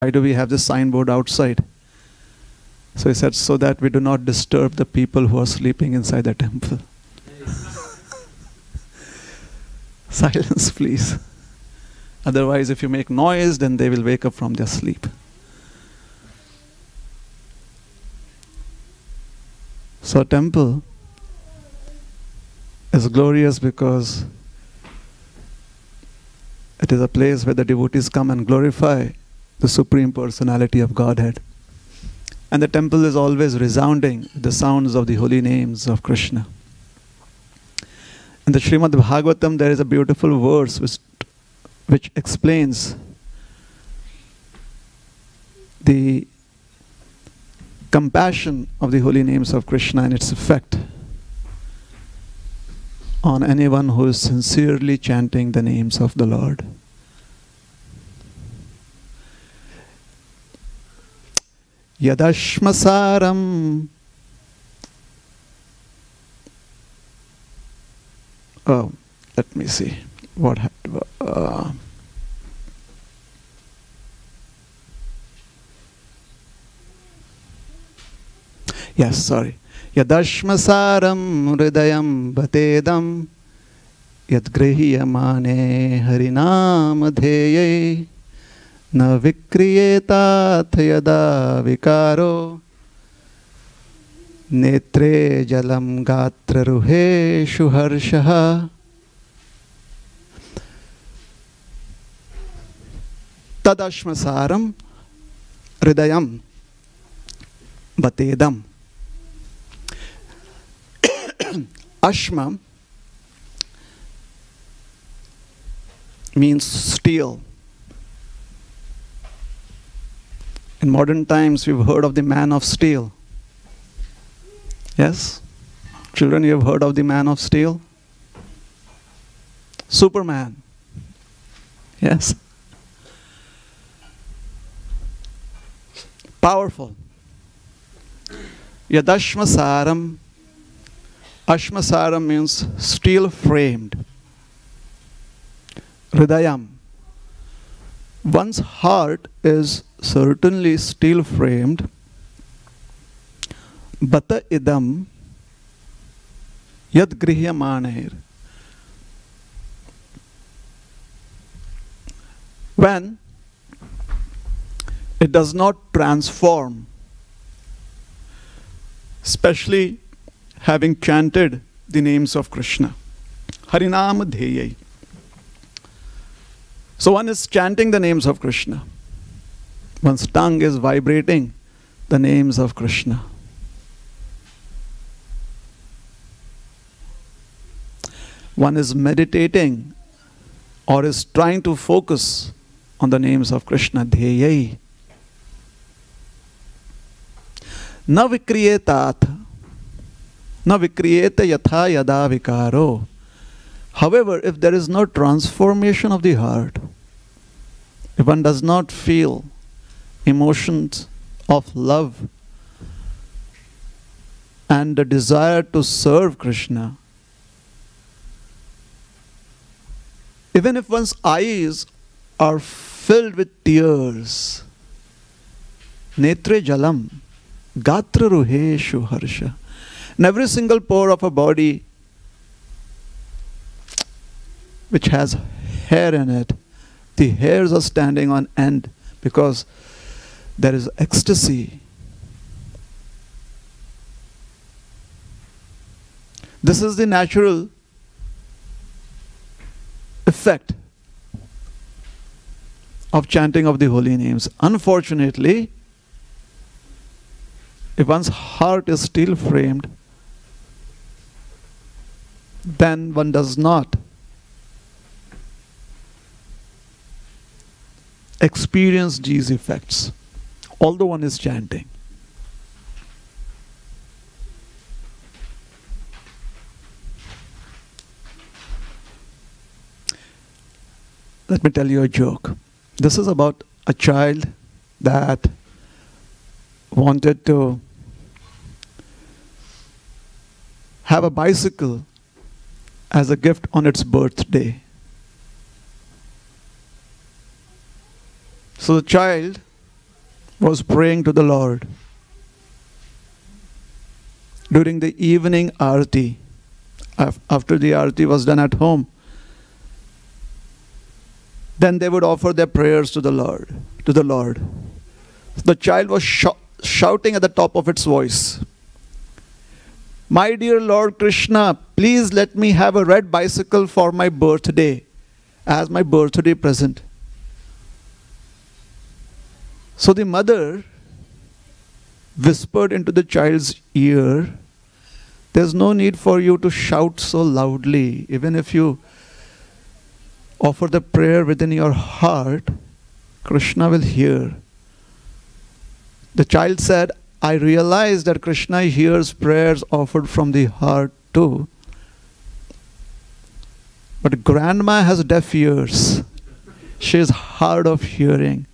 Why do we have this signboard outside? So he said, so that we do not disturb the people who are sleeping inside the temple. Silence, please. Otherwise, if you make noise, then they will wake up from their sleep. So a temple is glorious because it is a place where the devotees come and glorify the Supreme Personality of Godhead. And the temple is always resounding with the sounds of the holy names of Krishna. In the Srimad Bhagavatam, there is a beautiful verse which explains the compassion of the holy names of Krishna and its effect on anyone who is sincerely chanting the names of the Lord. Yadashmasaram. Oh, let me see. What happened? Yes, sorry. Yadashmasaram hridayam bhatedam yadgrihiyamane harinam dheye na vikriyetat yada vikaro netre jalam gatra ruheshu harshaha tadashmasaram hridayam bhatedam. Ashma means steel. In modern times, we've heard of the man of steel. Yes? Children, you have heard of the man of steel? Superman. Yes? Powerful. Yadashmasaram. Ashmasaram means steel framed. Hridayam. One's heart is certainly steel framed. Bata idam yad grihyamaner. When it does not transform, especially having chanted the names of Krishna. Harinam dheyai. So one is chanting the names of Krishna. One's tongue is vibrating the names of Krishna. One is meditating or is trying to focus on the names of Krishna. Dheyai. Na vikriyetat. Na vikriyeta yatha yada vikaro. However, if there is no transformation of the heart, if one does not feel emotions of love and the desire to serve Krishna, even if one's eyes are filled with tears, netre jalam, gatra ruheshu harsha. In every single pore of a body which has hair in it, the hairs are standing on end because there is ecstasy. This is the natural effect of chanting of the holy names. Unfortunately, if one's heart is steel framed, then one does not experience these effects, although one is chanting. Let me tell you a joke. This is about a child that wanted to have a bicycle as a gift on its birthday. So the child was praying to the Lord during the evening arati. After the arati was done at home, then they would offer their prayers to the Lord. The child was shouting at the top of its voice, "My dear Lord Krishna, please let me have a red bicycle for my birthday, as my birthday present." So the mother whispered into the child's ear, "There's no need for you to shout so loudly. Even if you offer the prayer within your heart, Krishna will hear." The child said, "I realize that Krishna hears prayers offered from the heart too. But grandma has deaf ears. She is hard of hearing.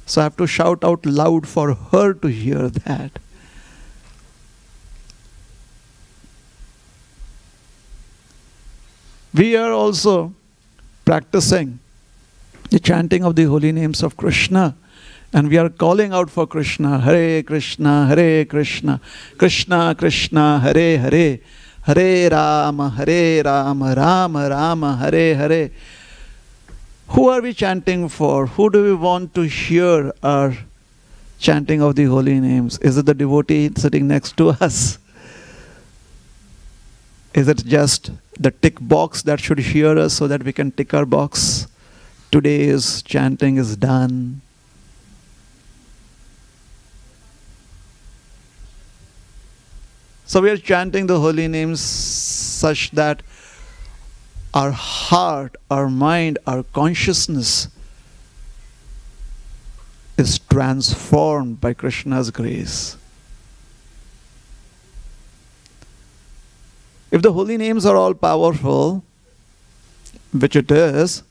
So I have to shout out loud for her to hear that." We are also practicing the chanting of the holy names of Krishna. And we are calling out for Krishna. Hare Krishna, Hare Krishna, Krishna Krishna, Hare Hare, Hare Rama, Rama Rama, Hare Hare. Who are we chanting for? Who do we want to hear our chanting of the holy names? Is it the devotee sitting next to us? Is it just the tick box that should hear us so that we can tick our box? Today's chanting is done. So we are chanting the holy names such that our heart, our mind, our consciousness is transformed by Krishna's grace. If the holy names are all powerful, which it is,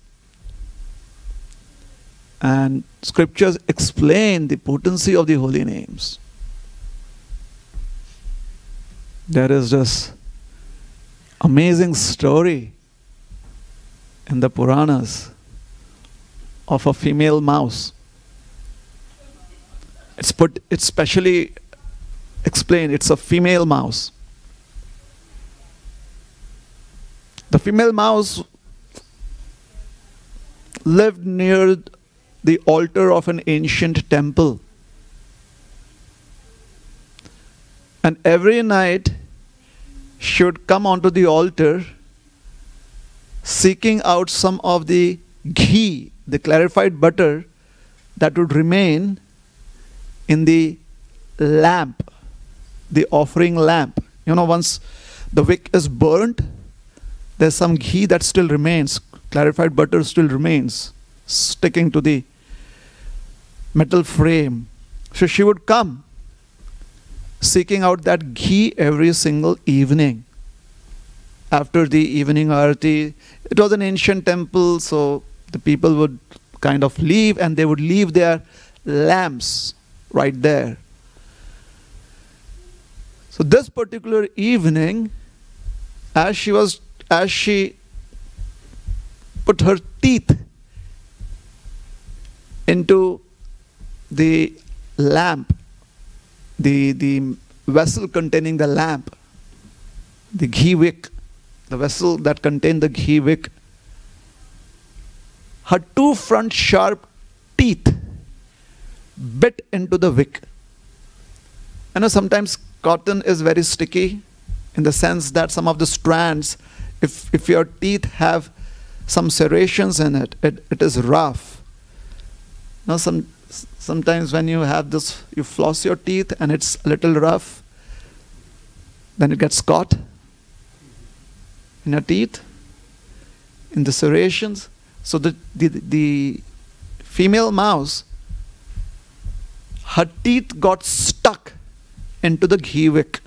and scriptures explain the potency of the holy names, there is this amazing story in the Puranas of a female mouse. It's specially explained. It's a female mouse. The female mouse lived near the altar of an ancient temple. And every night she would come onto the altar seeking out some of the ghee, the clarified butter that would remain in the lamp, the offering lamp. You know, once the wick is burnt, there's some ghee that still remains, clarified butter still remains, sticking to the metal frame. So she would come seeking out that ghee every single evening. After the evening arati, it was an ancient temple, so the people would kind of leave and they would leave their lamps right there. So this particular evening, as she put her teeth into the lamp, the vessel containing the lamp, the ghee wick, the vessel that contained the ghee wick, her two front sharp teeth bit into the wick. You know, sometimes cotton is very sticky in the sense that some of the strands, if your teeth have some serrations in it, it is rough. Now sometimes when you have this, you floss your teeth and it's a little rough, then it gets caught in your teeth, in the serrations. So the female mouse, her teeth got stuck into the ghee wick.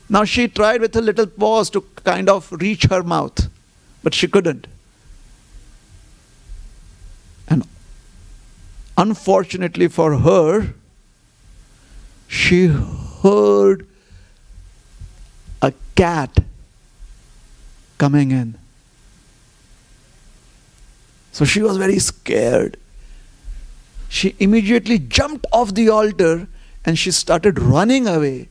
Now she tried with her little paws to kind of reach her mouth, but she couldn't. And unfortunately for her, she heard a cat coming in. So she was very scared. she immediately jumped off the altar and she started running away.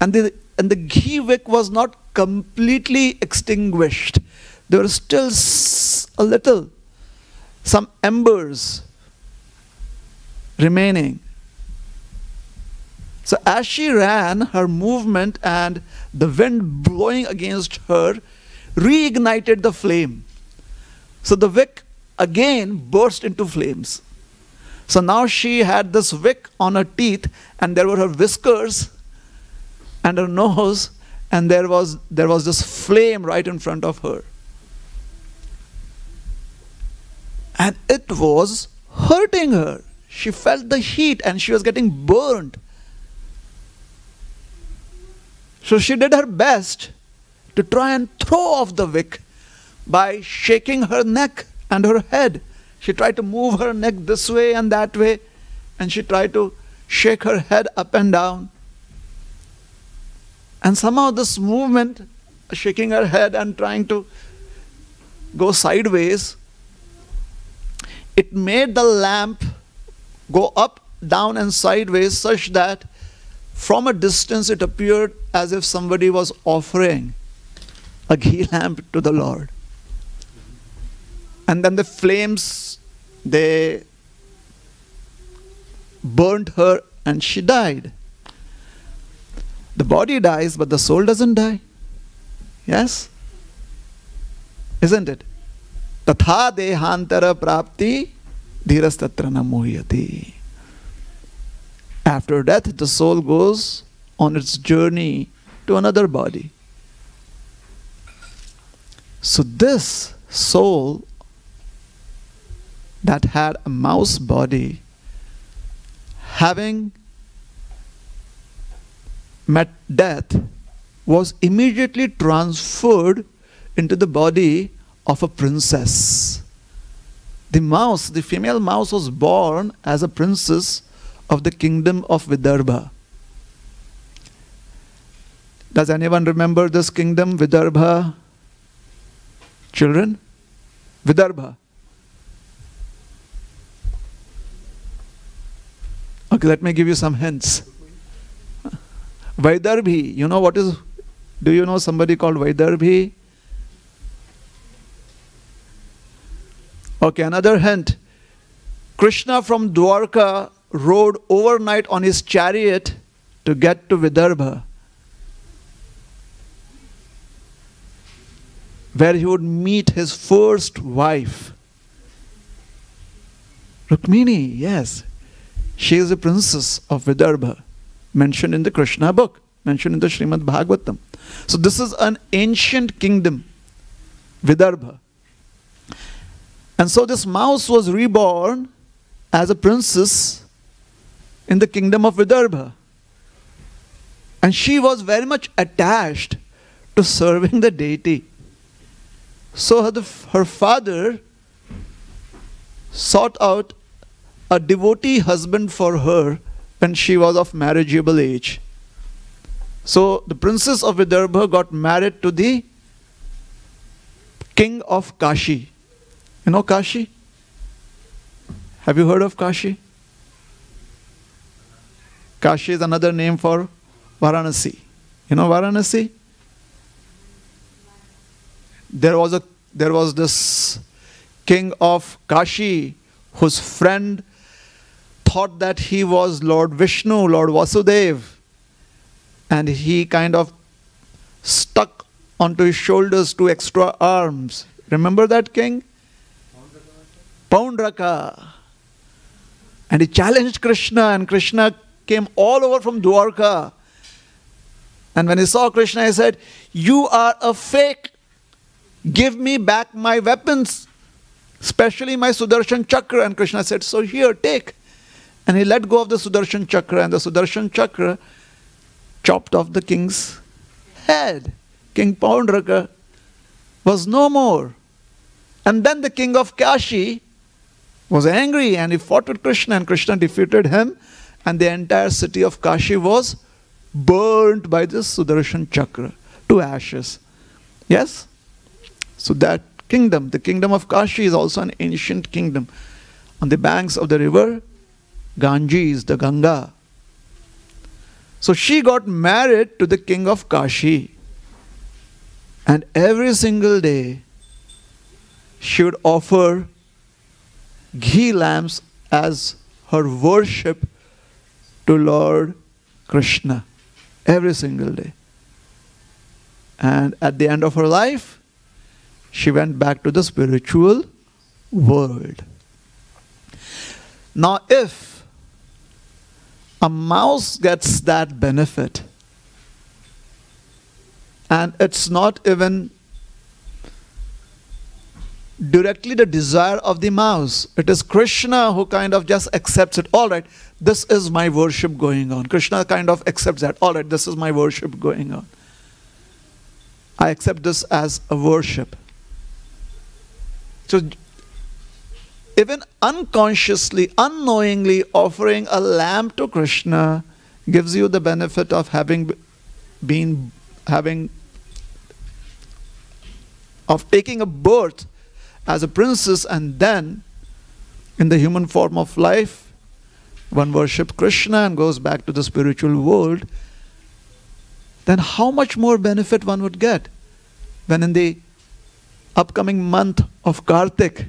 And the ghee wick was not completely extinguished. There were still some embers remaining. So as she ran, her movement and the wind blowing against her reignited the flame. So the wick again burst into flames. So now she had this wick on her teeth, and there were her whiskers and her nose, and there was this flame right in front of her. And it was hurting her. She felt the heat and she was getting burned. So she did her best to try and throw off the wick by shaking her neck and her head. She tried to move her neck this way and that way, and she tried to shake her head up and down. And somehow this movement, shaking her head and trying to go sideways, it made the lamp go up, down and sideways, such that from a distance it appeared as if somebody was offering a ghee lamp to the Lord. And then the flames, they burnt her and she died. The body dies, but the soul doesn't die. Yes? Isn't it? Tatha dehantara prapti dhirastatra na muhyati. After death, the soul goes on its journey to another body. So this soul that had a mouse body, having met death, was immediately transferred into the body of a princess. The mouse, the female mouse, was born as a princess of the kingdom of Vidarbha. Does anyone remember this kingdom, Vidarbha? Children? Vidarbha. Okay, let me give you some hints. Vaidarbhi, you know what is, do you know somebody called Vaidarbhi? Okay, another hint. Krishna from Dwarka rode overnight on his chariot to get to Vidarbha, where he would meet his first wife. Rukmini, yes. She is a princess of Vidarbha, mentioned in the Krishna book, mentioned in the Srimad Bhagavatam. So this is an ancient kingdom, Vidarbha. And so this mouse was reborn as a princess in the kingdom of Vidarbha. And she was very much attached to serving the deity. So her father sought out a devotee husband for her when she was of marriageable age. So the princess of Vidarbha got married to the king of Kashi. You know Kashi? Have you heard of Kashi? Kashi is another name for Varanasi. You know Varanasi? There was this king of Kashi whose friend thought that he was Lord Vishnu, Lord Vasudev, and he kind of stuck onto his shoulders 2 extra arms. Remember that king? Paundraka. And he challenged Krishna, and Krishna came all over from Dwarka. And when he saw Krishna, he said, "You are a fake. Give me back my weapons, especially my Sudarshan Chakra." And Krishna said, "So here, take." And he let go of the Sudarshan Chakra, and the Sudarshan Chakra chopped off the king's head. King Paundraka was no more. And then the king of Kashi was angry, and he fought with Krishna, and Krishna defeated him, and the entire city of Kashi was burnt by this Sudarshan Chakra to ashes. Yes? So that kingdom, the kingdom of Kashi, is also an ancient kingdom. on the banks of the river Ganges, the Ganga. So she got married to the king of Kashi. And every single day, she would offer ghee lamps as her worship to Lord Krishna. Every single day. And at the end of her life, she went back to the spiritual world. Now, if a mouse gets that benefit, and it's not even directly the desire of the mouse, it is Krishna who kind of just accepts it. All right, this is my worship going on. Krishna kind of accepts that. All right, this is my worship going on. I accept this as a worship. So, even unconsciously, unknowingly offering a lamp to Krishna gives you the benefit of taking a birth as a princess, and then in the human form of life, one worships Krishna and goes back to the spiritual world. Then how much more benefit one would get when in the upcoming month of Kartik,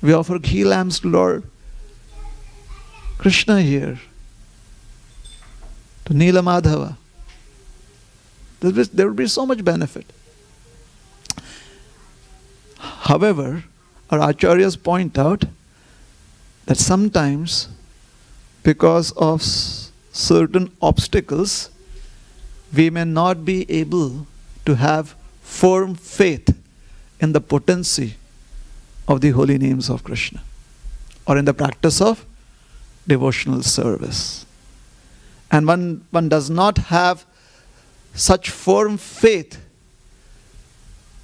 we offer ghee lamps to Lord Krishna here, to Neela Madhava. There will be so much benefit. However, our acharyas point out that sometimes, because of certain obstacles, we may not be able to have firm faith in the potency of the holy names of Krishna, or in the practice of devotional service. And one does not have such firm faith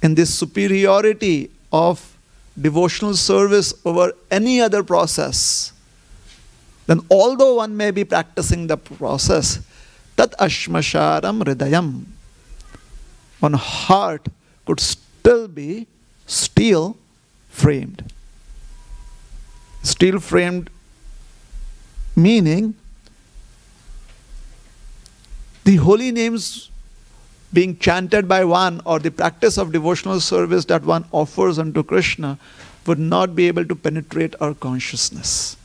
in the superiority of devotional service over any other process, then although one may be practicing the process, tat ashmasharam hridayam, one heart could still be steel framed. Steel framed meaning the holy names being chanted by one, or the practice of devotional service that one offers unto Krishna, would not be able to penetrate our consciousness.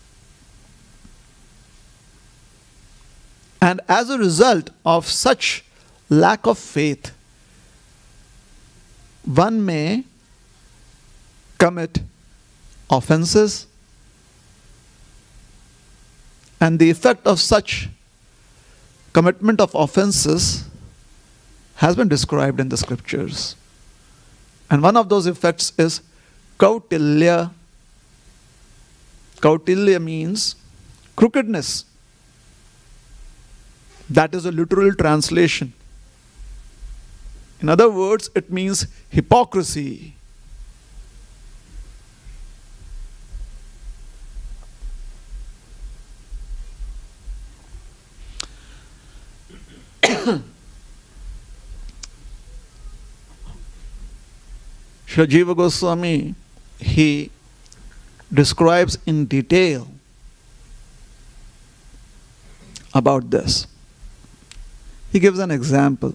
And as a result of such lack of faith, one may commit offenses, and the effect of such commitment of offenses has been described in the scriptures. And one of those effects is Kautilya. Kautilya means crookedness. That is a literal translation. In other words, it means hypocrisy. Srila Jiva Goswami, he describes in detail about this. He gives an example.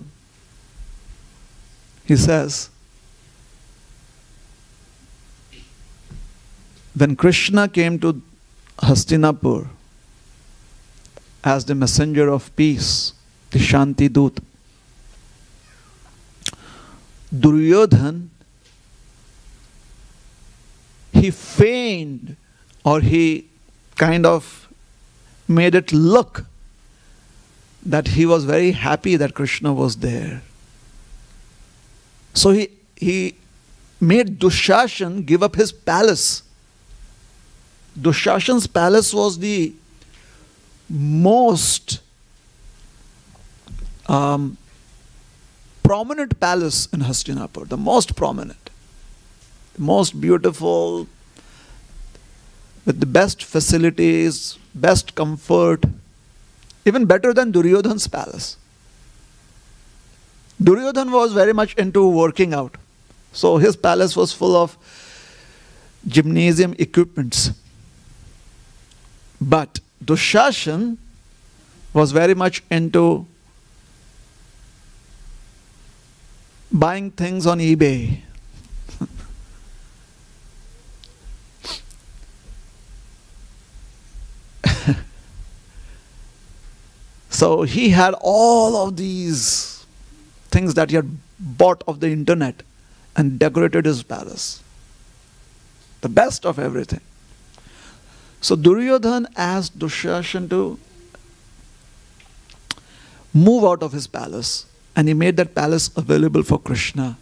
He says, when Krishna came to Hastinapur as the messenger of peace, the Shanti Dut, Duryodhan, he feigned, or he kind of made it look that he was very happy that Krishna was there. So he made Dushashan give up his palace. Dushashan's palace was the most prominent palace in Hastinapur, the most prominent, the most beautiful, with the best facilities, best comfort, even better than Duryodhan's palace. Duryodhan was very much into working out, so his palace was full of gymnasium equipments. But Dushashan was very much into buying things on eBay. So he had all of these things that he had bought off the internet and decorated his palace. The best of everything. So Duryodhana asked Dushashan to move out of his palace, and he made that palace available for Krishna.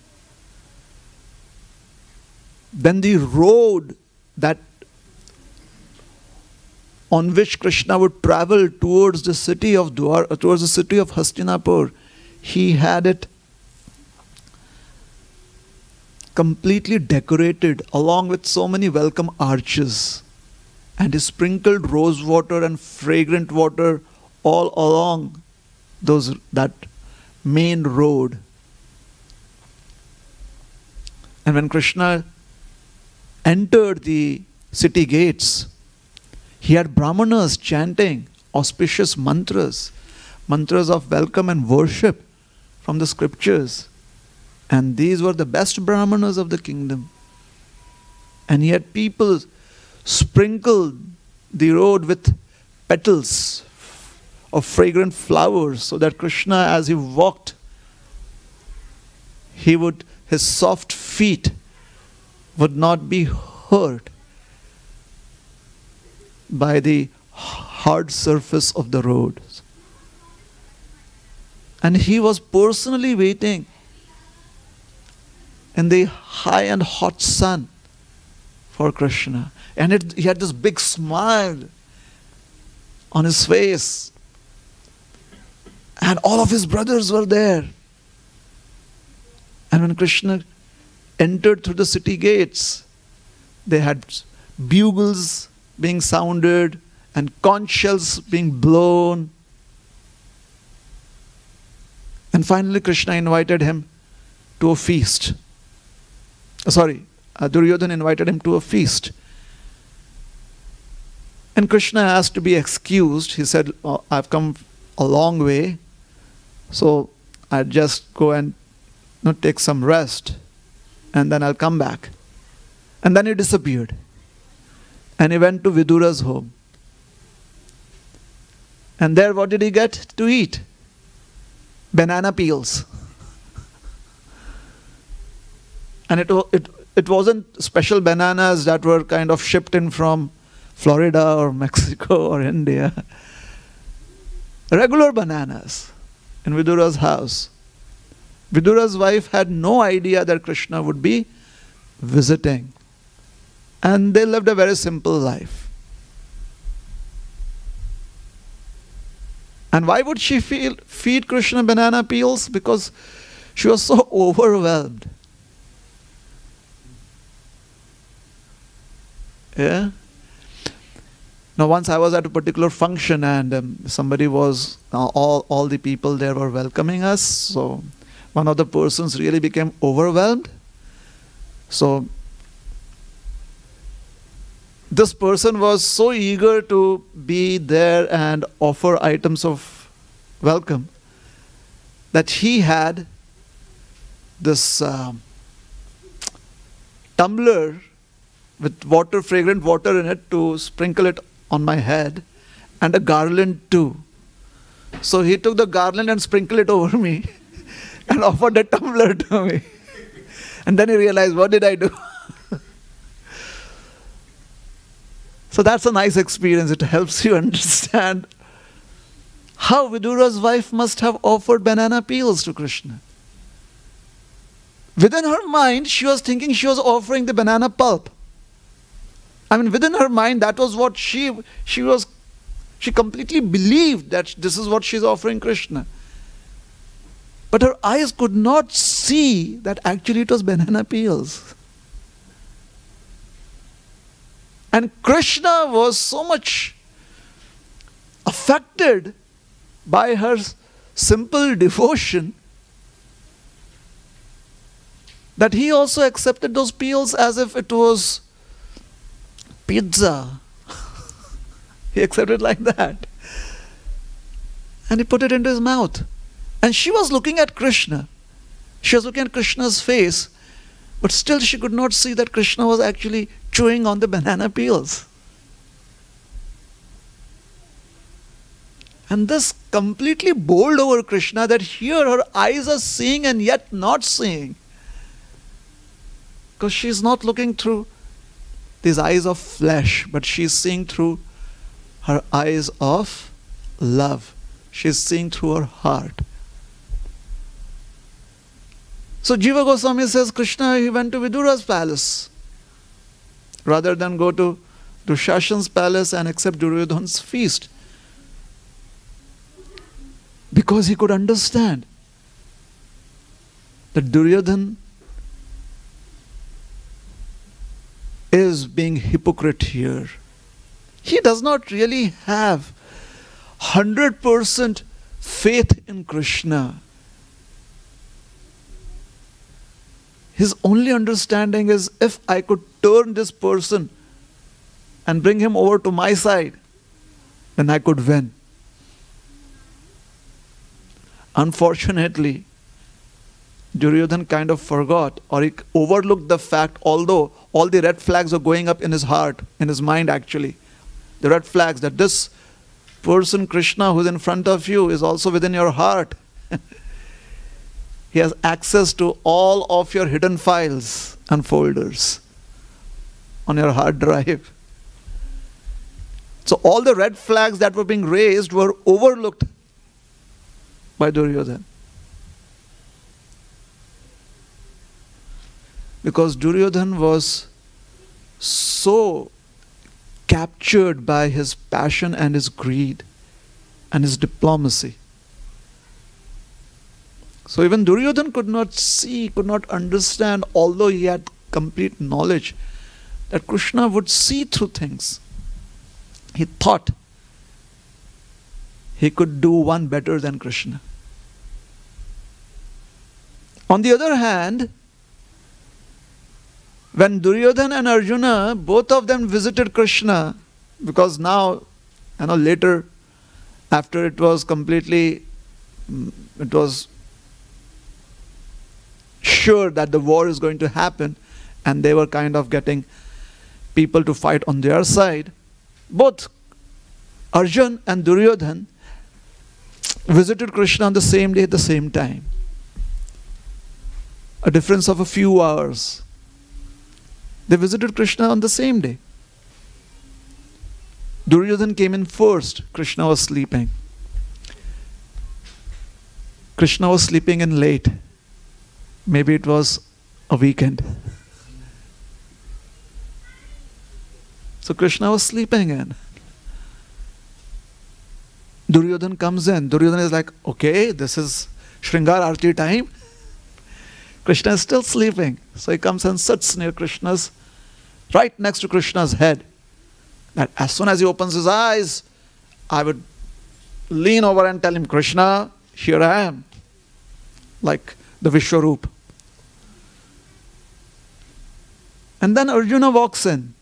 Then the road that on which Krishna would travel towards the city of towards the city of Hastinapur, he had it completely decorated along with so many welcome arches, and he sprinkled rose water and fragrant water all along that main road. And when Krishna entered the city gates, he had brahmanas chanting auspicious mantras, mantras of welcome and worship from the scriptures. And these were the best brahmanas of the kingdom. And he had people sprinkle the road with petals of fragrant flowers, so that Krishna, as he walked, his soft feet would not be hurt by the hard surface of the road. And he was personally waiting in the high and hot sun for Krishna. And he had this big smile on his face. And all of his brothers were there. And when Krishna entered through the city gates, they had bugles being sounded and conch shells being blown. And finally Krishna invited him to a feast. Duryodhana invited him to a feast. And Krishna asked to be excused. He said, I've come a long way, so I'll just go and take some rest, and then I'll come back. And then he disappeared. And he went to Vidura's home. And there what did he get to eat? Banana peels. And it wasn't special bananas that were kind of shipped in from Florida or Mexico or India. Regular bananas in Vidura's house. Vidura's wife had no idea that Krishna would be visiting. And they lived a very simple life. And why would she feed Krishna banana peels? Because she was so overwhelmed. Yeah. Now once I was at a particular function, and somebody was, all the people there were welcoming us. So one of the persons really became overwhelmed. So this person was so eager to be there and offer items of welcome that he had this tumbler with water, fragrant water in it, to sprinkle it on my head, and a garland too. So he took the garland and sprinkled it over me and offered a tumbler to me. And then he realized, what did I do? So that's a nice experience. It helps you understand how Vidura's wife must have offered banana peels to Krishna. Within her mind, she was thinking she was offering the banana pulp. I mean, within her mind, that was what she completely believed that this is what she's offering Krishna. But her eyes could not see that actually it was banana peels. And Krishna was so much affected by her simple devotion that he also accepted those peels as if it was pizza. He accepted it like that. And he put it into his mouth. And she was looking at Krishna. She was looking at Krishna's face, but still she could not see that Krishna was actually chewing on the banana peels. And this completely bowled over Krishna, that here her eyes are seeing and yet not seeing. Because she's not looking through these eyes of flesh, but she's seeing through her eyes of love. She's seeing through her heart. So Jiva Goswami says Krishna, he went to Vidura's palace rather than go to Dushashan's palace and accept Duryodhana's feast. Because he could understand that Duryodhana is being hypocrite here. He does not really have 100% faith in Krishna. His only understanding is, if I could turn this person and bring him over to my side, then I could win. Unfortunately, Duryodhana kind of forgot, or he overlooked the fact, although all the red flags are going up in his heart, in his mind actually. The red flags that this person, Krishna, who's in front of you, is also within your heart. He has access to all of your hidden files and folders on your hard drive. So all the red flags that were being raised were overlooked by Duryodhana. Because Duryodhana was so captured by his passion and his greed and his diplomacy. So even Duryodhana could not see, could not understand, although he had complete knowledge, that Krishna would see through things. He thought he could do one better than Krishna. On the other hand, when Duryodhana and Arjuna, both of them visited Krishna, because now, later, after it was sure that the war is going to happen, and they were kind of getting people to fight on their side, both Arjun and Duryodhana visited Krishna on the same day at the same time. A difference of a few hours. They visited Krishna on the same day. Duryodhana came in first. Krishna was sleeping. Krishna was sleeping in late. Maybe it was a weekend. So Krishna was sleeping in. Duryodhana comes in. Duryodhana is like, okay, this is Shringar Arti time. Krishna is still sleeping. So he comes and sits near Krishna's, right next to Krishna's head. That as soon as he opens his eyes, I would lean over and tell him, Krishna, here I am. Like the Vishwaroop. And then Arjuna walks in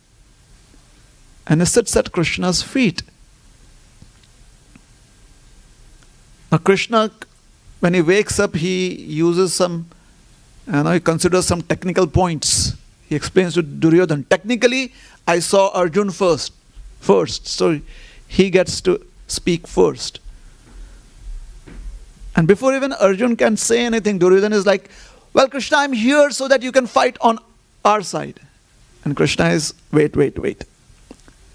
and he sits at Krishna's feet. Now Krishna, when he wakes up, he uses some, he considers some technical points. He explains to Duryodhana, technically, I saw Arjuna first. So he gets to speak first. And before even Arjuna can say anything, Duryodhana is like, well, Krishna, I'm here so that you can fight on our side. And Krishna is, wait.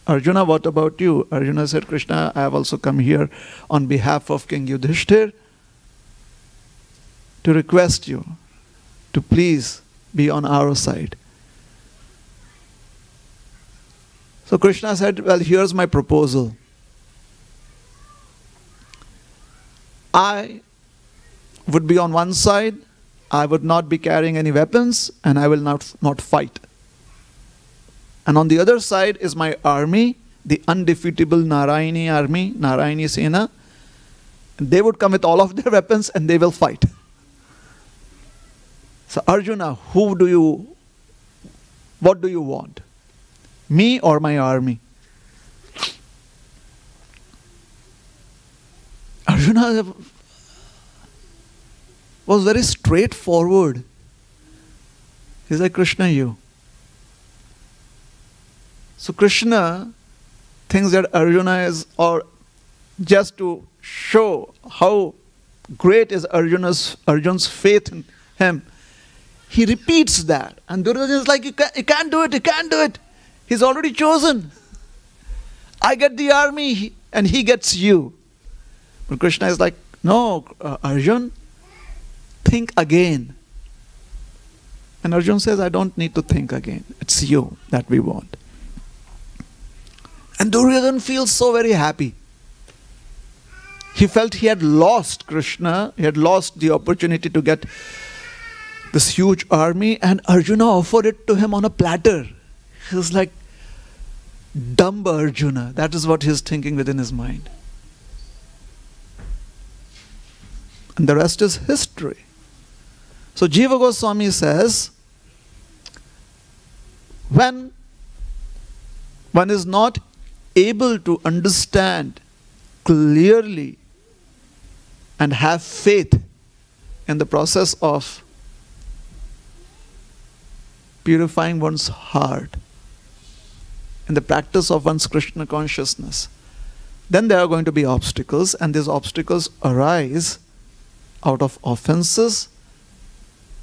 Arjuna, what about you? Arjuna said, Krishna, I have also come here on behalf of King Yudhishthir to request you to please be on our side. So Krishna said, well, here's my proposal. I would be on one side, I would not be carrying any weapons, and I will not fight. And on the other side is my army, the undefeatable Narayani army, Narayani Sena. They would come with all of their weapons and they will fight. So Arjuna, what do you want? Me or my army? Arjuna was very straightforward. He's like, Krishna, you. So Krishna thinks that Arjuna is, or just to show how great is Arjun's faith in him, he repeats that. And Duryodhana is like, you can't do it, you can't do it. He's already chosen. I get the army and he gets you. But Krishna is like, no, Arjun, think again. And Arjun says, I don't need to think again. It's you that we want. And Duryodhana feels so very happy. He felt he had lost Krishna. He had lost the opportunity to get this huge army. And Arjuna offered it to him on a platter. He was like, dumb Arjuna. That is what he's thinking within his mind. And the rest is history. So Jiva Goswami says, when one is not able to understand clearly and have faith in the process of purifying one's heart, in the practice of one's Krishna consciousness, then there are going to be obstacles, and these obstacles arise out of offenses.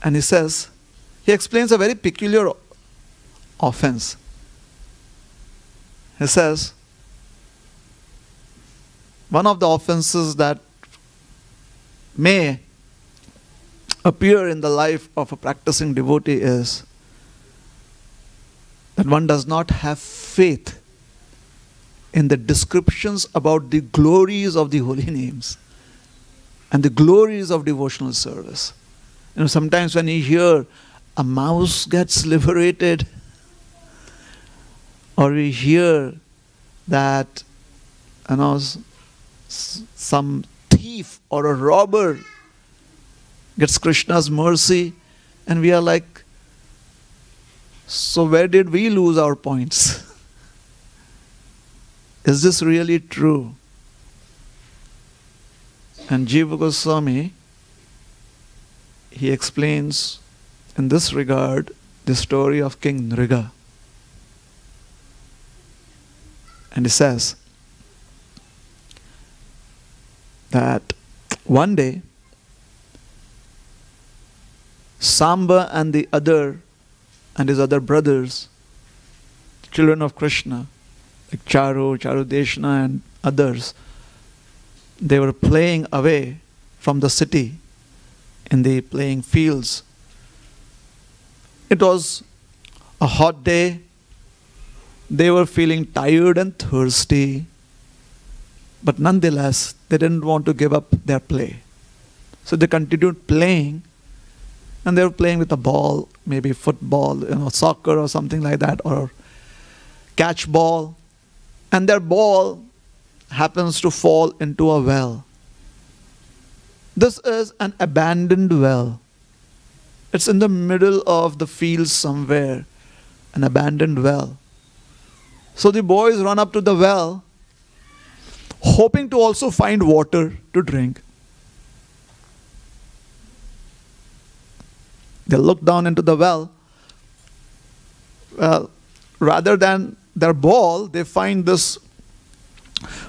And he explains a very peculiar offense. He says, one of the offenses that may appear in the life of a practicing devotee is that one does not have faith in the descriptions about the glories of the holy names and the glories of devotional service. You know, sometimes when you hear a mouse gets liberated, or we hear that, you know, some thief or a robber gets Krishna's mercy, and we are like, so where did we lose our points? Is this really true? And Jiva Goswami, he explains in this regard the story of King Nriga. And he says that one day Samba and his other brothers, children of Krishna, like Charu Deshna and others, they were playing away from the city in the playing fields. It was a hot day. They were feeling tired and thirsty, but nonetheless, they didn't want to give up their play. So they continued playing, and they were playing with a ball, maybe football, soccer or something like that, or catch ball, and their ball happens to fall into a well. This is an abandoned well. It's in the middle of the field somewhere, an abandoned well. So the boys run up to the well, hoping to also find water to drink. They look down into the well. Well, rather than their ball, they find this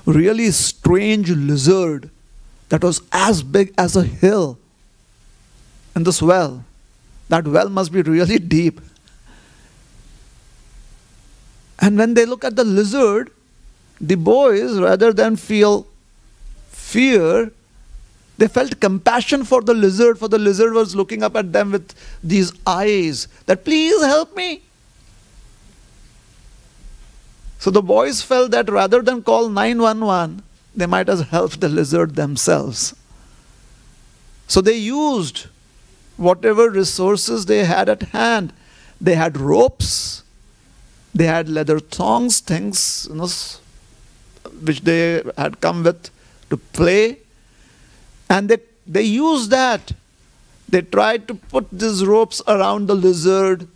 really strange lizard that was as big as a hill in this well. That well must be really deep. And when they look at the lizard, the boys, rather than feel fear, they felt compassion for the lizard was looking up at them with these eyes that, please help me. So the boys felt that rather than call 911, they might as help the lizard themselves. So they used whatever resources they had at hand. They had ropes, they had leather thongs, things which they had come with to play, and they used that. They tried to put these ropes around the lizard,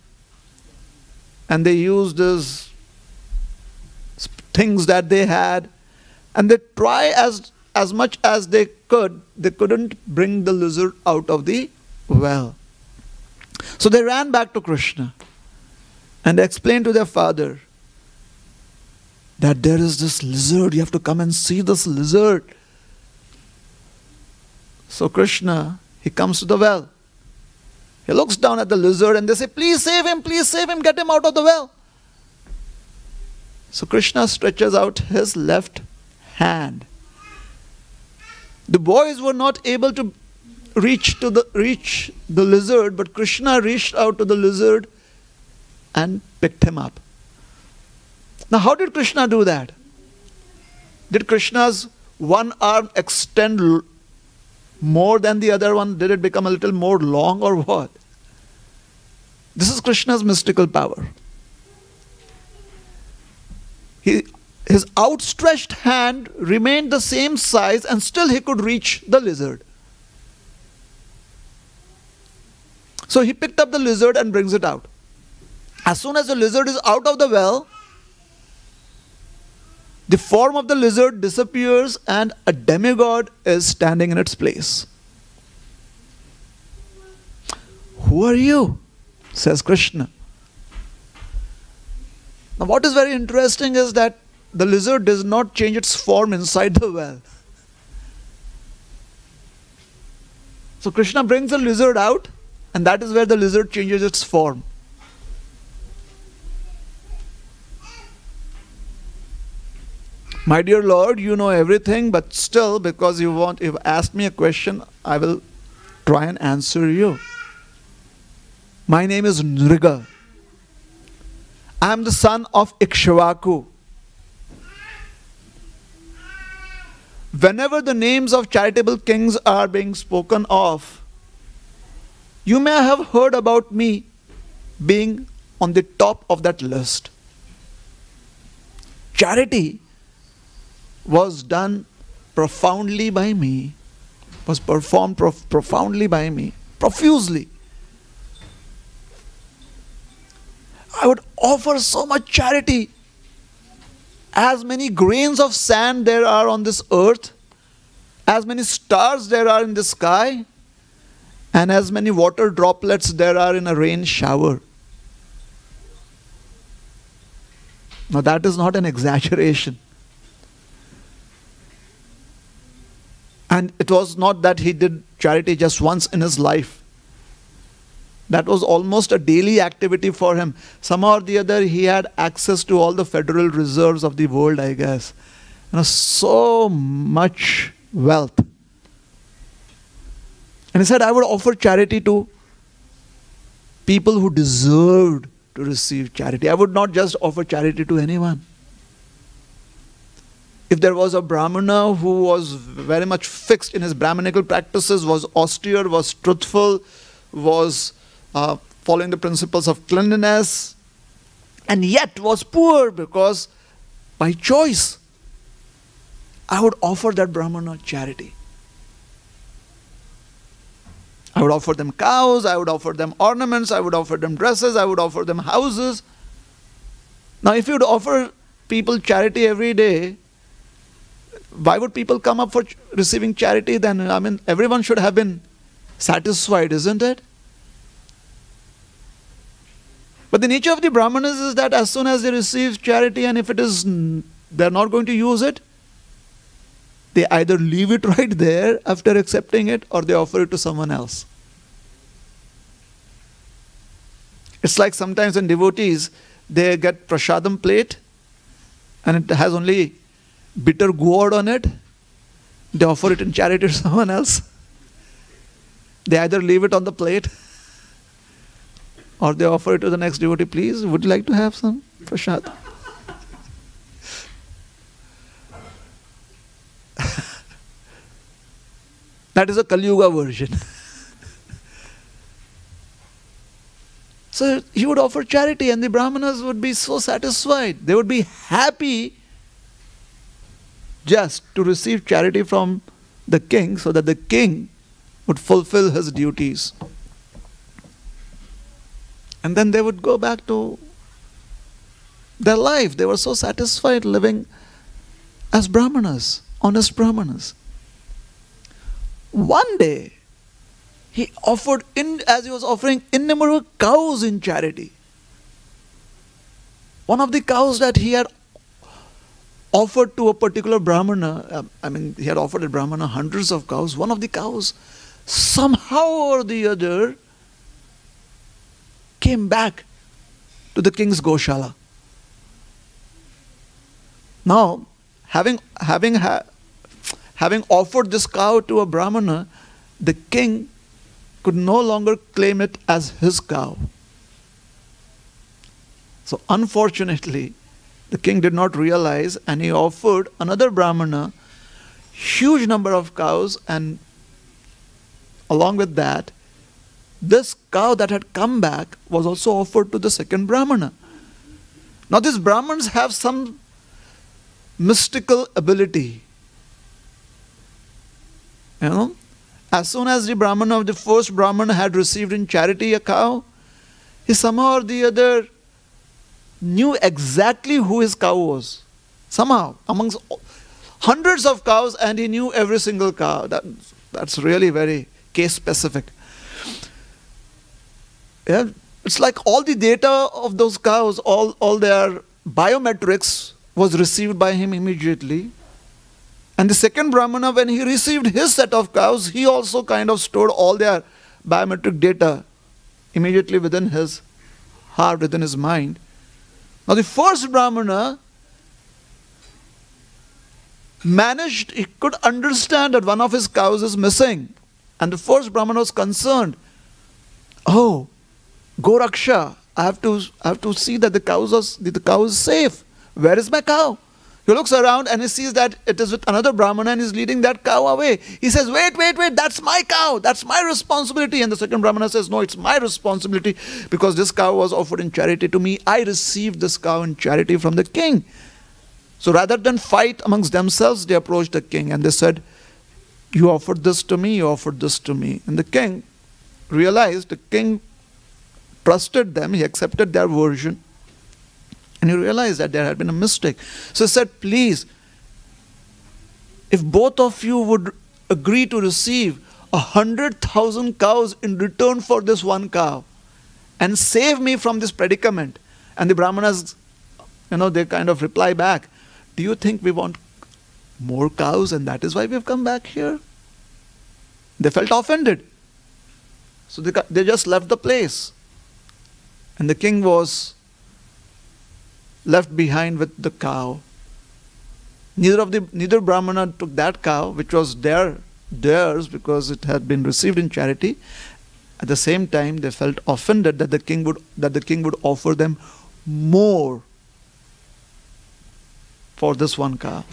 and they used these things that they had, and they try as as much as they could, they couldn't bring the lizard out of the well. So they ran back to Krishna and explained to their father that there is this lizard, you have to come and see this lizard. So Krishna, he comes to the well. He looks down at the lizard and they say, please save him, get him out of the well. So Krishna stretches out his left hand. The boys were not able to reach the lizard, but Krishna reached out to the lizard and picked him up. Now how did Krishna do that? Did Krishna's one arm extend more than the other one? Did it become a little more long or what? This is Krishna's mystical power. His outstretched hand remained the same size and still he could reach the lizard. So he picked up the lizard and brings it out. As soon as the lizard is out of the well, the form of the lizard disappears and a demigod is standing in its place. Who are you? Says Krishna. Now what is very interesting is that the lizard does not change its form inside the well. So Krishna brings the lizard out and that is where the lizard changes its form. My dear Lord, you know everything, but still, because you've asked me a question, I will try and answer you. My name is Nriga. I am the son of Ikshvaku. Whenever the names of charitable kings are being spoken of, you may have heard about me being on the top of that list. Charity was done profoundly by me, was performed profoundly by me, profusely. I would offer so much charity. As many grains of sand there are on this earth, as many stars there are in the sky, and as many water droplets there are in a rain shower. Now that is not an exaggeration. And it was not that he did charity just once in his life. That was almost a daily activity for him. Somehow or the other, he had access to all the federal reserves of the world, I guess. So much wealth. And he said, I would offer charity to people who deserved to receive charity. I would not just offer charity to anyone. If there was a Brahmana who was very much fixed in his Brahmanical practices, was austere, was truthful, was following the principles of cleanliness, and yet was poor because by choice, I would offer that Brahmana charity. I would offer them cows, I would offer them ornaments, I would offer them dresses, I would offer them houses. Now if you would offer people charity every day, why would people come up for receiving charity then? I mean, everyone should have been satisfied, isn't it? But the nature of the Brahmanas is that as soon as they receive charity, and if it is, they're not going to use it, they either leave it right there after accepting it, or they offer it to someone else. It's like sometimes when devotees, they get prasadam plate, and it has only bitter gourd on it. They offer it in charity to someone else. They either leave it on the plate, or they offer it to the next devotee. Please, would you like to have some prasad? That is a Kali Yuga version. So he would offer charity and the Brahmanas would be so satisfied. They would be happy just to receive charity from the king so that the king would fulfill his duties. And then they would go back to their life. They were so satisfied living as Brahmanas, honest Brahmanas. One day, he offered, as he was offering innumerable cows in charity. One of the cows that he had offered to a particular Brahmana, he had offered a Brahmana hundreds of cows. One of the cows, somehow or the other, came back to the king's Goshala. Now, having offered this cow to a Brahmana, the king could no longer claim it as his cow. So unfortunately, the king did not realize, and he offered another Brahmana huge number of cows, and along with that, this cow that had come back was also offered to the second Brahmana. Now these Brahmins have some mystical ability. As soon as the Brahmana of the first Brahmana had received in charity a cow, he somehow or the other knew exactly who his cow was. Somehow, amongst hundreds of cows, and he knew every single cow. That's really very case specific. Yeah, it's like all the data of those cows, all their biometrics was received by him immediately. And the second Brahmana, when he received his set of cows, he also kind of stored all their biometric data immediately within his heart, within his mind. Now the first Brahmana he could understand that one of his cows is missing. And the first Brahmana was concerned. Oh, Goraksha, I have to see that the cow is safe. Where is my cow? He looks around and he sees that it is with another Brahmana and he's leading that cow away. He says, wait, that's my cow. That's my responsibility. And the second Brahmana says, no, it's my responsibility because this cow was offered in charity to me. I received this cow in charity from the king. So rather than fight amongst themselves, they approached the king and they said, you offered this to me, you offered this to me. And the king realized, the king trusted them, he accepted their version. And he realized that there had been a mistake. So he said, please, if both of you would agree to receive 100,000 cows in return for this one cow and save me from this predicament. And the Brahmanas, they kind of reply back, do you think we want more cows and that is why we have come back here? They felt offended. So they just left the place. And the king was left behind with the cow. Neither Brahmana took that cow, which was theirs because it had been received in charity. At the same time, they felt offended that the king would offer them more for this one cow.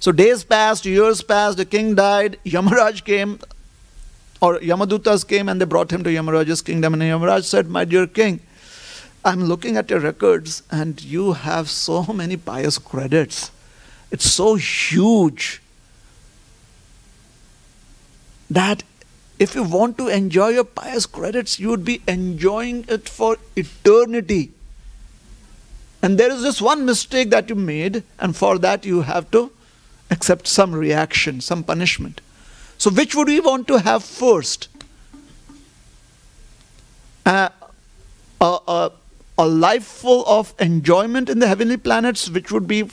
So days passed, years passed, the king died, Yamaraj came, or Yamadutas came, and they brought him to Yamaraj's kingdom. And Yamaraj said, my dear king, I'm looking at your records and you have so many pious credits. It's so huge that if you want to enjoy your pious credits, you would be enjoying it for eternity. And there is this one mistake that you made, and for that you have to accept some reaction, some punishment. So which would we want to have first? A life full of enjoyment in the heavenly planets, which would be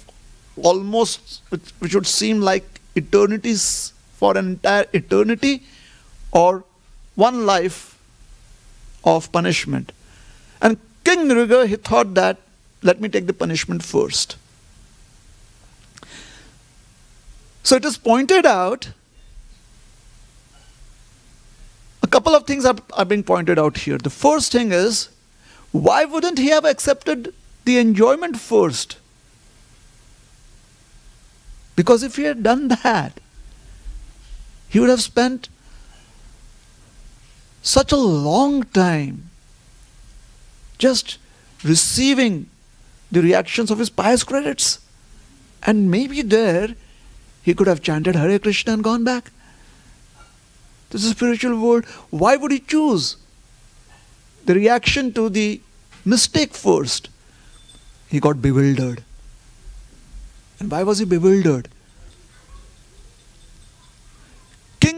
which would seem like eternities for an entire eternity, or one life of punishment. And King Nriga, he thought that, let me take the punishment first. So it is pointed out, a couple of things are being pointed out here. The first thing is, why wouldn't he have accepted the enjoyment first? Because if he had done that, he would have spent such a long time just receiving the reactions of his pious credits. And maybe there he could have chanted Hare Krishna and gone back. This is a spiritual world. Why would he choose the reaction to the mistake first? He got bewildered. And why was he bewildered?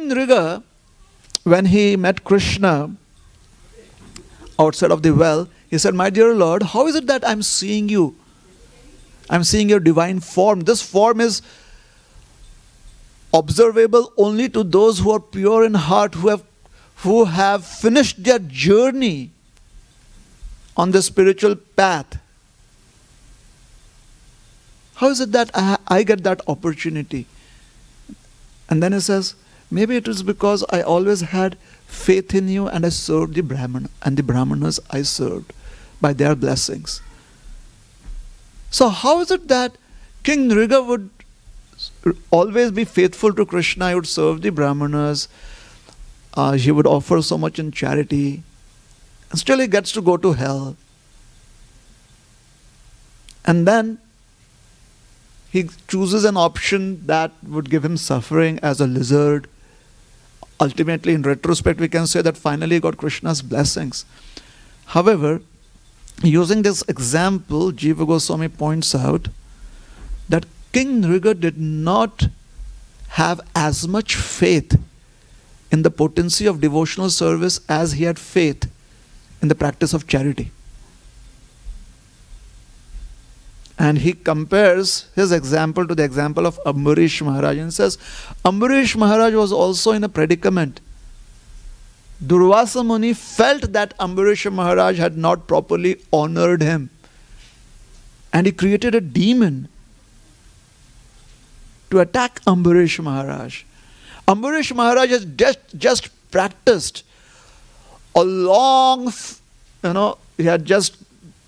King Nriga, when he met Krishna outside of the well, he said, "My dear Lord, how is it that I'm seeing you? I'm seeing your divine form. This form is observable only to those who are pure in heart, who have finished their journey on the spiritual path. How is it that I get that opportunity?" And then he says, "Maybe it is because I always had faith in you and I served the Brahman, and the Brahmanas I served by their blessings." So how is it that King Nriga would always be faithful to Krishna? He would serve the Brahmanas, he would offer so much in charity, and still he gets to go to hell. And then he chooses an option that would give him suffering as a lizard. Ultimately, in retrospect, we can say that finally he got Krishna's blessings. However, using this example, Jiva Goswami points out that King Nriga did not have as much faith in the potency of devotional service as he had faith in the practice of charity. And he compares his example to the example of Ambarish Maharaj and says, Ambarish Maharaj was also in a predicament. Durvasa Muni felt that Ambarish Maharaj had not properly honored him, and he created a demon to attack Ambarish Maharaj. Ambarish Maharaj has just practiced a long, he had just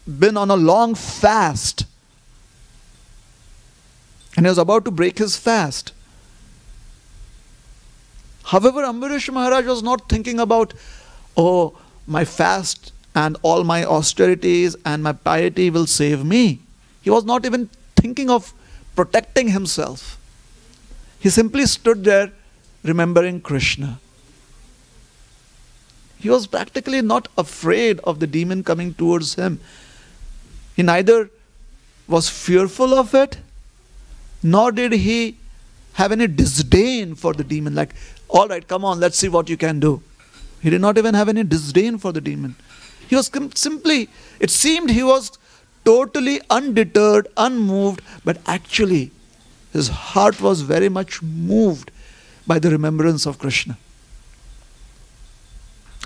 been on a long fast. And he was about to break his fast. However, Ambarish Maharaj was not thinking about, oh, my fast and all my austerities and my piety will save me. He was not even thinking of protecting himself. He simply stood there remembering Krishna. He was practically not afraid of the demon coming towards him. He neither was fearful of it, nor did he have any disdain for the demon, like, all right, come on, let's see what you can do. He did not even have any disdain for the demon. He was simply, it seemed he was totally undeterred, unmoved, but actually his heart was very much moved by the remembrance of Krishna.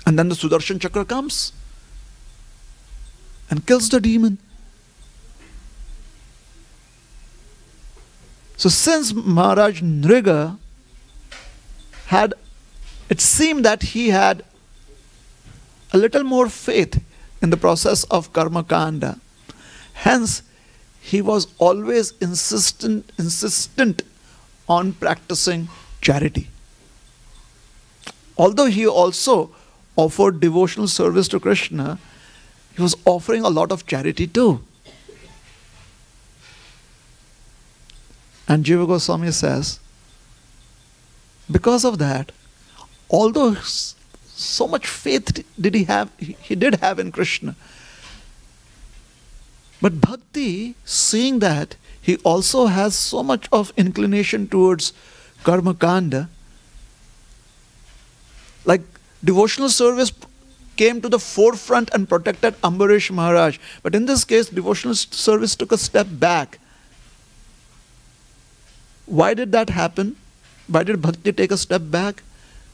And then the Sudarshan Chakra comes and kills the demon. So since Maharaj Nriga had, it seemed that he had a little more faith in the process of karma kanda. Hence, he was always insistent on practicing charity. Although he also offered devotional service to Krishna, he was offering a lot of charity too. And Jiva Goswami says, because of that, although so much faith did he did have in Krishna, but bhakti, seeing that he also has so much of inclination towards karma kanda, like devotional service came to the forefront and protected Ambarish Maharaj. But in this case, devotional service took a step back. Why did that happen? Why did bhakti take a step back?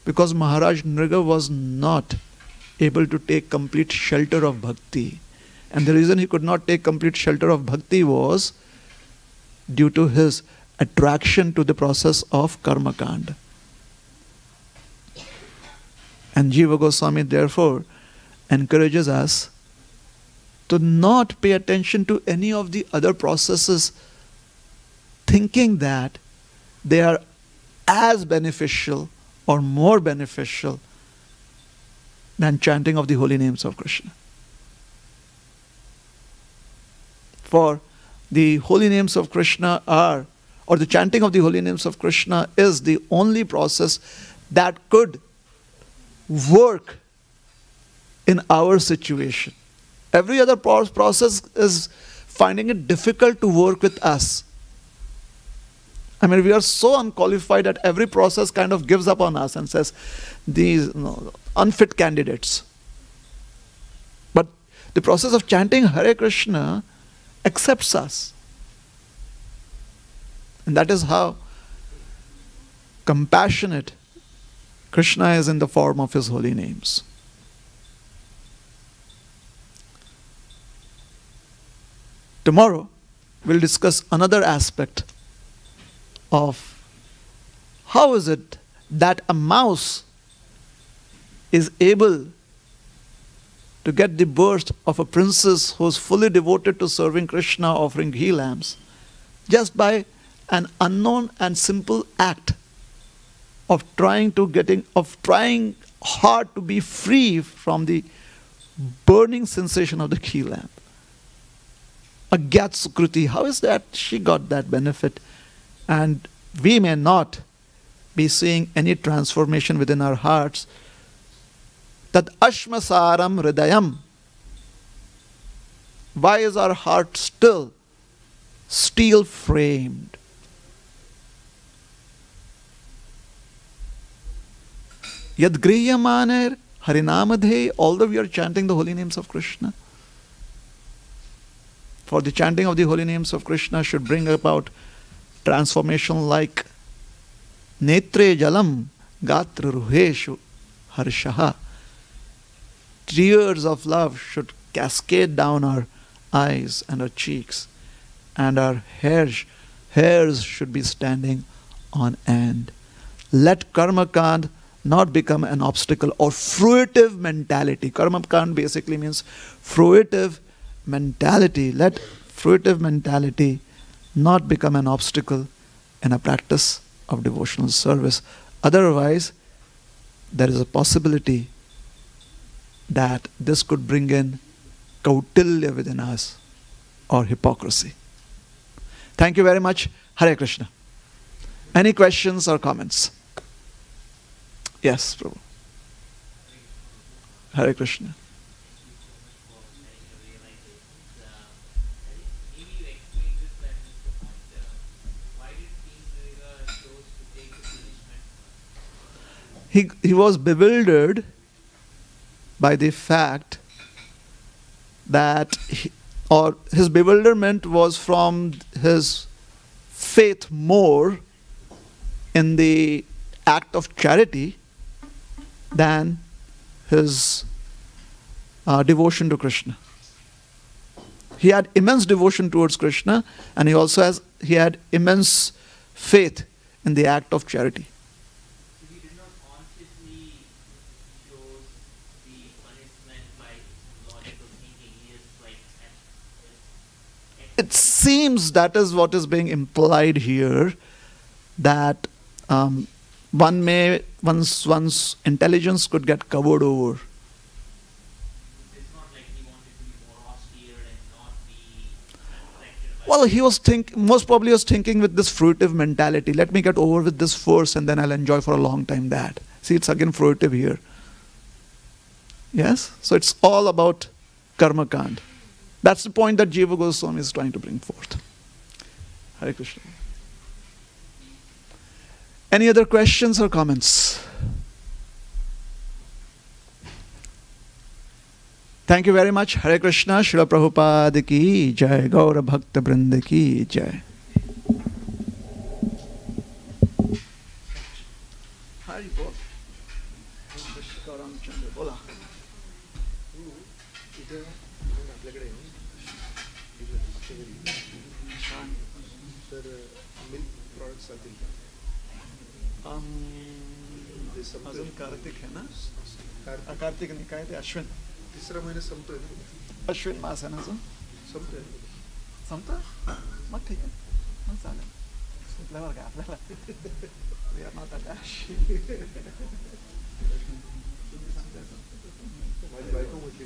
Because Maharaj Nriga was not able to take complete shelter of bhakti. And the reason he could not take complete shelter of bhakti was due to his attraction to the process of karma kanda. And Jiva Goswami therefore encourages us to not pay attention to any of the other processes, thinking that they are as beneficial or more beneficial than chanting of the holy names of Krishna. For the holy names of Krishna are, or the chanting of the holy names of Krishna is the only process that could work in our situation. Every other process is finding it difficult to work with us. I mean, we are so unqualified that every process kind of gives up on us and says, these unfit candidates. But the process of chanting Hare Krishna accepts us. And that is how compassionate Krishna is in the form of his holy names. Tomorrow, we'll discuss another aspect of how is it that a mouse is able to get the birth of a princess who is fully devoted to serving Krishna, offering ghee lamps, just by an unknown and simple act of trying hard to be free from the burning sensation of the ghee lamp. Agyat Sukruti, how is that she got that benefit? And we may not be seeing any transformation within our hearts. Tad ashmasaram hridayam. Why is our heart still steel framed? Yad grihyamanir harinamadhe, although we are chanting the holy names of Krishna. For the chanting of the holy names of Krishna should bring about transformation like netre jalam gatra ruheshu harshaha. Tears of love should cascade down our eyes and our cheeks, and our hairs should be standing on end. Let karma kand not become an obstacle or fruitive mentality. Karma kand basically means fruitive mentality. Let fruitive mentality not become an obstacle in a practice of devotional service. Otherwise, there is a possibility that this could bring in kautilya within us or hypocrisy. Thank you very much. Hare Krishna. Any questions or comments? Yes, Prabhu. Hare Krishna. He was bewildered by the fact that his bewilderment was from his faith more in the act of charity than his devotion to Krishna. He had immense devotion towards Krishna, and he had immense faith in the act of charity. It seems that is what is being implied here, that one's intelligence could get covered over. It's not like he wanted to be more austere and not be affected by. Well, he was most probably was thinking with this fruitive mentality. Let me get over with this first, and then I'll enjoy for a long time that. See, it's again fruitive here. Yes? So it's all about karma kand. That's the point that Jiva Goswami is trying to bring forth. Hare Krishna. Any other questions or comments? Thank you very much. Hare Krishna. Srila Prabhupada ki jai. Gaura Bhakta Vrinda ki jai. Hari Bol. Bola. अजून कार्तिक है ना कार्तिक नाही काय ते अश्विन तिसरा महिना संपतोय ना अश्विन मास आहे ना अजून संपतोय संपतं मग ठीक आहे मग चालेल संपल्यावर काय आपल्याला we are not attached. माझी बायको म्हटली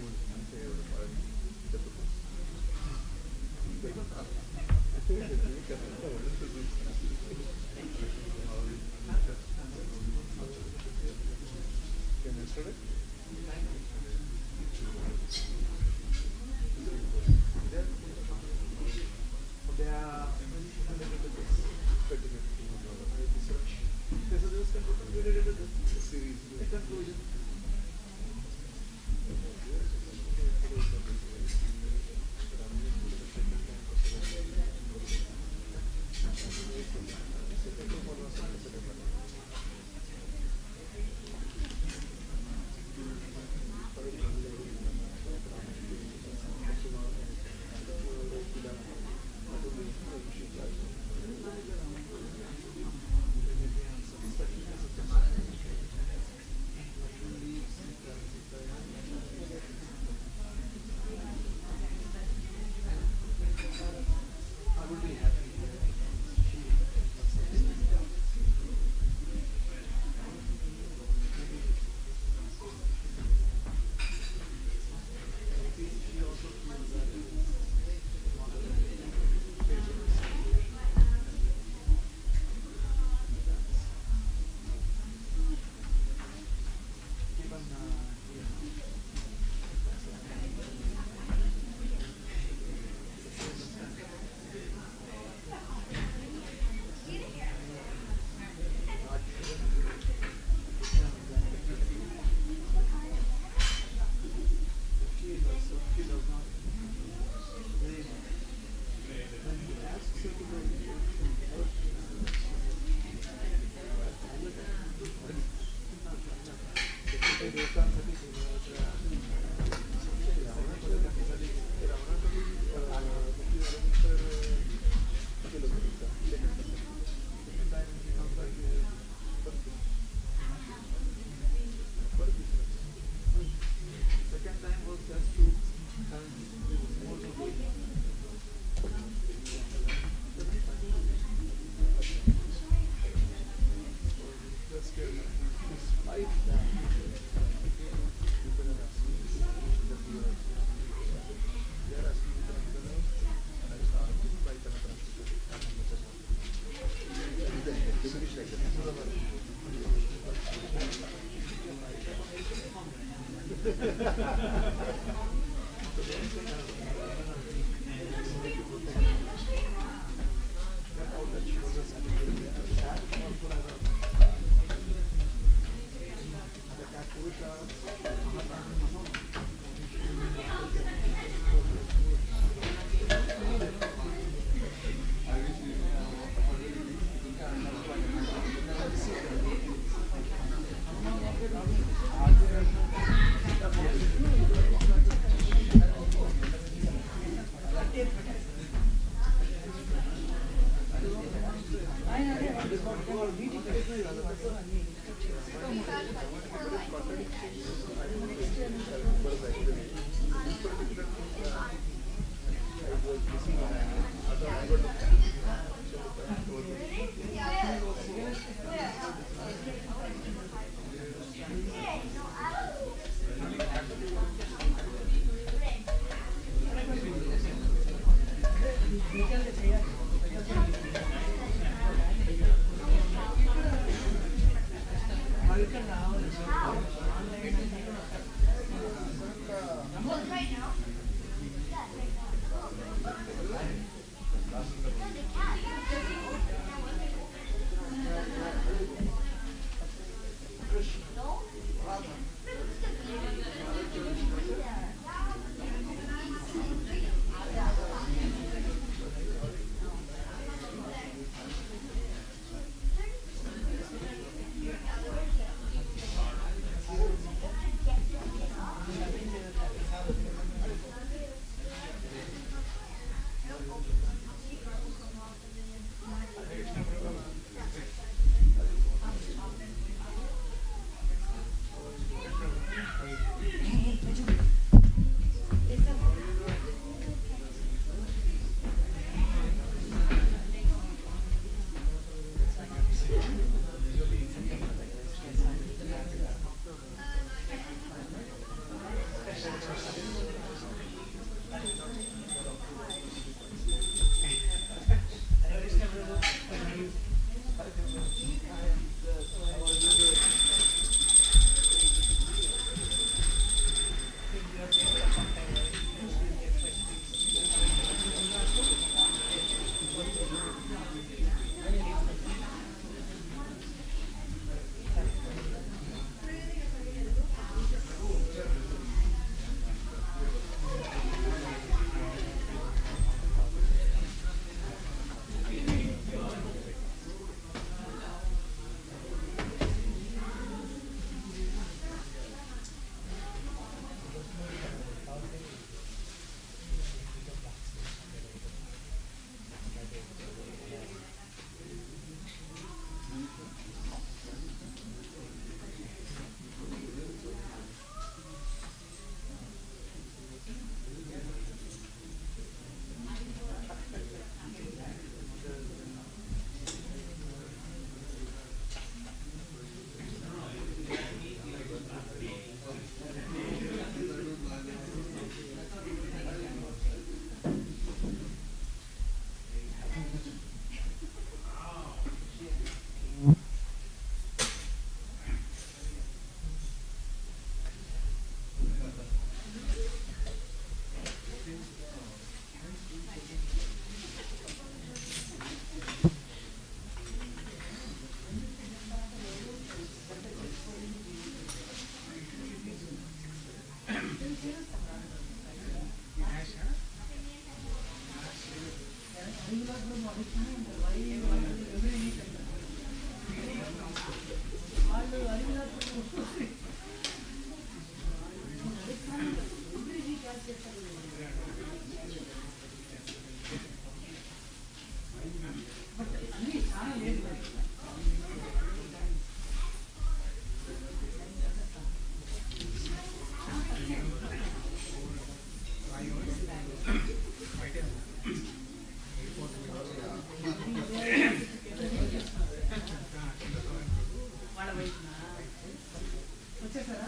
వచ్చేసారా?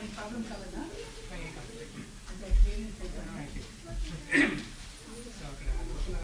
ఏం ప్రాబ్లం కాలేదా? అంటే ఎక్స్పీరియన్స్ అయితే